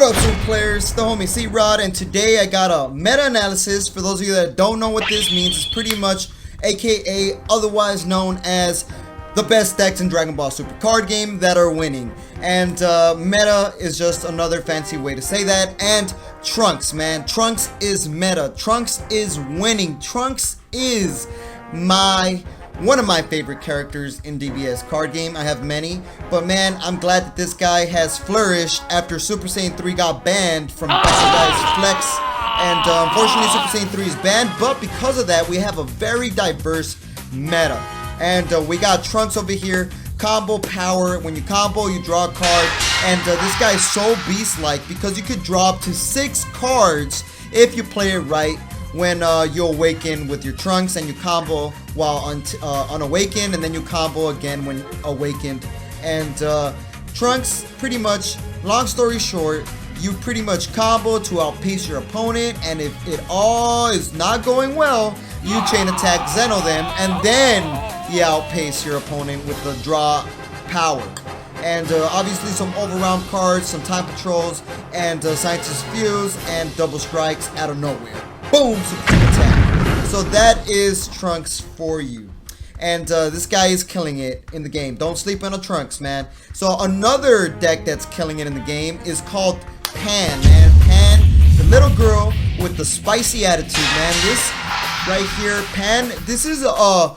What up, Super Players? It's the homie C-Rod, and today I got a meta-analysis. For those of you that don't know what this means, it's pretty much aka otherwise known as the best decks in Dragon Ball Super card game that are winning. And meta is just another fancy way to say that. And Trunks, man. Trunks is meta. Trunks is winning. Trunks is one of my favorite characters in DBS card game. I have many, but man, I'm glad that this guy has flourished after Super Saiyan 3 got banned from Guy's Flex. And unfortunately Super Saiyan 3 is banned, but because of that we have a very diverse meta. And we got Trunks over here, combo power. When you combo, you draw a card, and this guy is so beast-like because you could draw up to 6 cards if you play it right. When you awaken with your Trunks and you combo while unawakened, and then you combo again when awakened. And Trunks, pretty much, long story short, you pretty much combo to outpace your opponent, and if it all is not going well, you chain attack Zeno them, and then you outpace your opponent with the draw power. And obviously some overround cards, some time patrols, and Scientist Fuse, and double strikes out of nowhere. Boom! Supreme attack. So that is Trunks for you. And this guy is killing it in the game. Don't sleep on a Trunks, man. So another deck that's killing it in the game is called Pan, man. Pan, the little girl with the spicy attitude, man. This right here, Pan, this is a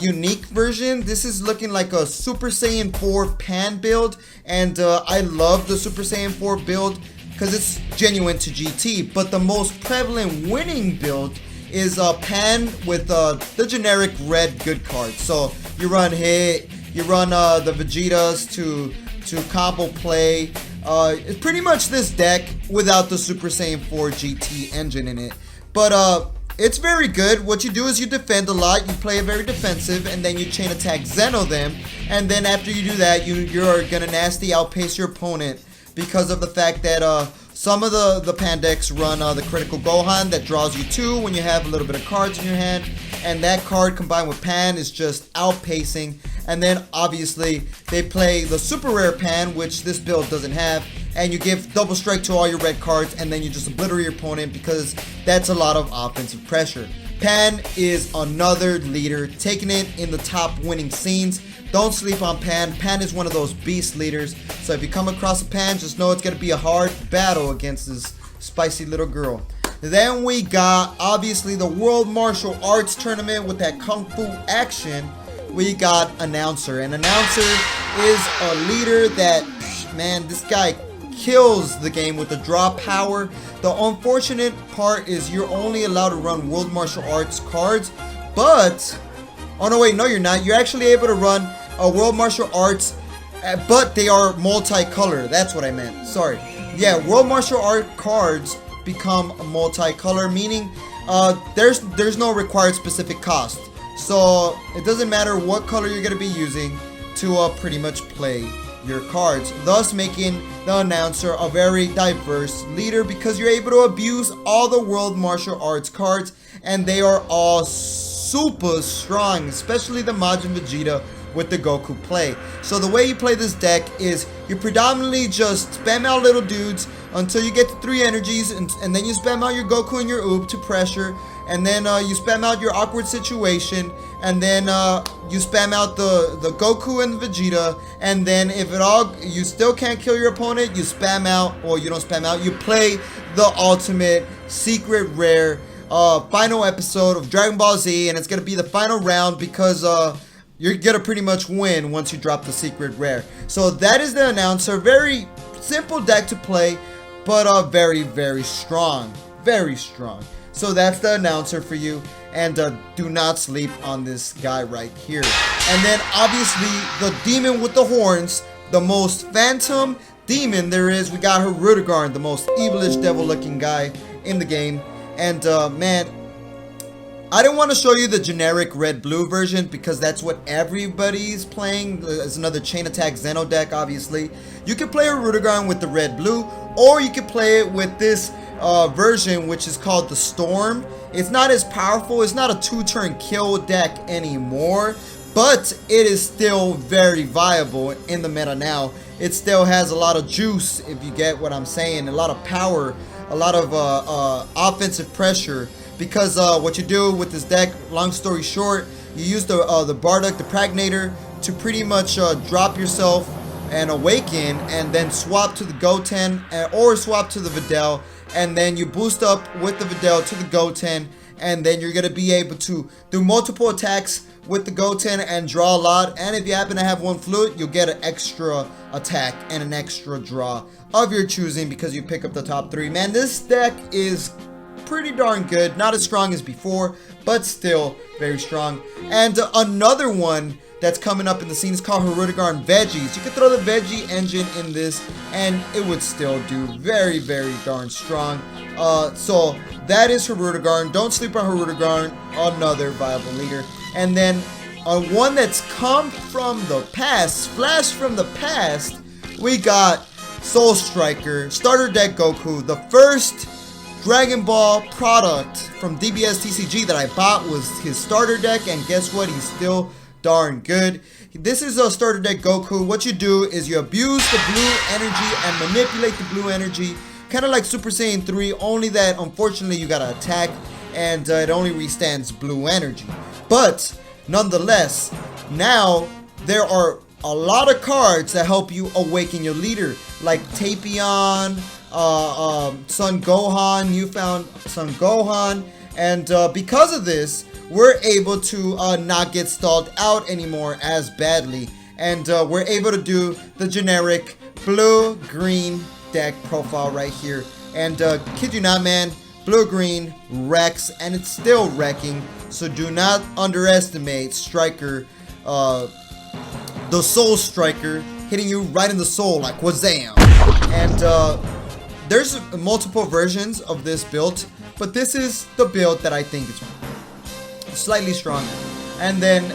unique version. This is looking like a Super Saiyan 4 Pan build. And I love the Super Saiyan 4 build because it's genuine to GT, but the most prevalent winning build is Pan with the generic red good cards. So you run Hit, you run the Vegetas to combo play. It's pretty much this deck without the Super Saiyan 4 GT engine in it, but it's very good. What you do is you defend a lot, you play it very defensive, and then you chain attack Zeno them, and then after you do that, you're gonna nasty outpace your opponent, because of the fact that some of the Pan decks run the critical Gohan that draws you 2 when you have a little bit of cards in your hand, and that card combined with Pan is just outpacing. And then obviously they play the super rare Pan, which this build doesn't have, and you give double strike to all your red cards, and then you just obliterate your opponent because that's a lot of offensive pressure. Pan is another leader, taking it in the top winning scenes. Don't sleep on Pan. Pan is one of those beast leaders. So if you come across a Pan, just know it's going to be a hard battle against this spicy little girl. Then we got, obviously, the World Martial Arts Tournament with that Kung Fu action. We got Announcer. And Announcer is a leader that, man, this guy kills the game with the draw power. The unfortunate part is you're only allowed to run World Martial Arts cards, but... oh no, wait, no you're not. You're actually able to run a World Martial Arts, but they are multicolor. That's what I meant. Sorry. Yeah, World Martial Art cards become multicolor, meaning there's no required specific cost. So it doesn't matter what color you're going to be using to pretty much play your cards, thus making the Announcer a very diverse leader because you're able to abuse all the World Martial Arts cards, and they are all super strong, especially the Majin Vegeta with the Goku play. So the way you play this deck is you predominantly just spam out little dudes until you get to 3 energies, and then you spam out your Goku and your Oob to pressure, and then you spam out your awkward situation, and then you spam out the Goku and the Vegeta, and then if you still can't kill your opponent, you spam out, or you don't spam out, you play the ultimate secret rare final episode of Dragon Ball Z, and it's gonna be the final round because you're gonna pretty much win once you drop the secret rare. So that is the Announcer. Very simple deck to play, but very, very strong. Very strong. So that's the Announcer for you, and do not sleep on this guy right here. And then obviously the demon with the horns, the most phantom demon there is. We got Robu-ta-garu, the most evilish devil looking guy in the game. And man, I didn't want to show you the generic red-blue version because that's what everybody's playing. It's another chain attack Zeno deck, obviously. You can play a Robu-ta-garu with the red-blue, or you can play it with this version, which is called the Storm. It's not as powerful. It's not a 2-turn kill deck anymore, but it is still very viable in the meta now. It still has a lot of juice, if you get what I'm saying, a lot of power, a lot of offensive pressure, because what you do with this deck, long story short, you use the Bardock, the Pragnator, to pretty much drop yourself and awaken, and then swap to the Goten or swap to the Videl, and then you boost up with the Videl to the Goten, and then you're going to be able to do multiple attacks with the Goten and draw a lot. And if you happen to have one flute, you'll get an extra attack and an extra draw of your choosing because you pick up the top 3. Man, this deck is pretty darn good. Not as strong as before, but still very strong. And another one that's coming up in the scene is called Robu-ta-garu Veggies. You could throw the Veggie engine in this and it would still do very, very darn strong. So that is Robu-ta-garu. Don't sleep on Robu-ta-garu, another viable leader. And then one that's come from the past, flashed from the past, we got Soul Striker, Starter Deck Goku. The first Dragon Ball product from DBS TCG that I bought was his starter deck, and guess what? He's still darn good. This is a starter deck Goku. What you do is you abuse the blue energy and manipulate the blue energy, kind of like Super Saiyan 3, only that unfortunately you gotta attack and it only restands blue energy. But nonetheless, now there are a lot of cards that help you awaken your leader, like Tapion, Son Gohan, newfound Son Gohan, and because of this, we're able to not get stalled out anymore as badly, and we're able to do the generic blue-green deck profile right here. And kid you not, man, blue-green wrecks, and it's still wrecking, so do not underestimate Striker, the Soul Striker, hitting you right in the soul like wazam. And there's multiple versions of this build, but this is the build that I think is slightly stronger. And then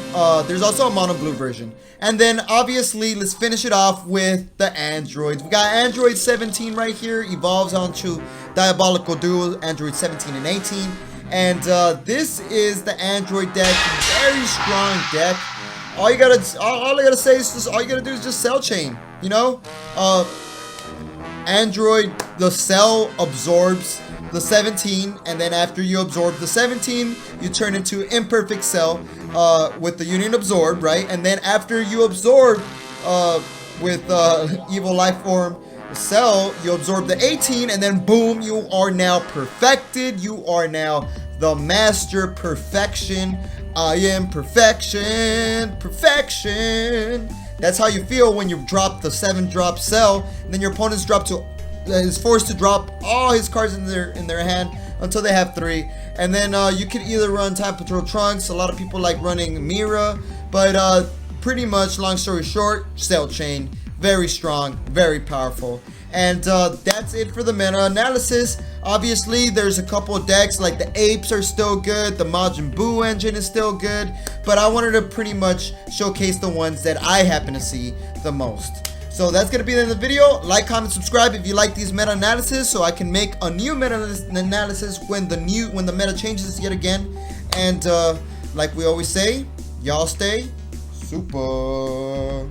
there's also a mono blue version. And then obviously let's finish it off with the androids. We got Android 17 right here, evolves onto Diabolical Duel, Android 17 and 18. And this is the android deck, very strong deck. All I gotta say is just, all you gotta do is just cell chain, you know? Android, the cell absorbs the 17, and then after you absorb the 17, you turn into imperfect cell with the union absorb, right? And then after you absorb with evil life form cell, you absorb the 18, and then boom, you are now perfected. You are now the master perfection. I am perfection, perfection. That's how you feel when you drop the 7-drop cell, and then your opponent's is forced to drop all his cards in their hand until they have 3. And then you can either run Time Patrol Trunks. A lot of people like running Mira, but pretty much, long story short, Cell Chain, very strong, very powerful. And that's it for the meta analysis. Obviously, there's a couple of decks, like the Apes are still good, the Majin Buu engine is still good, but I wanted to pretty much showcase the ones that I happen to see the most. So that's going to be the end of the video. Like, comment, subscribe if you like these meta analysis, so I can make a new meta analysis when the meta changes yet again. And like we always say, y'all stay super.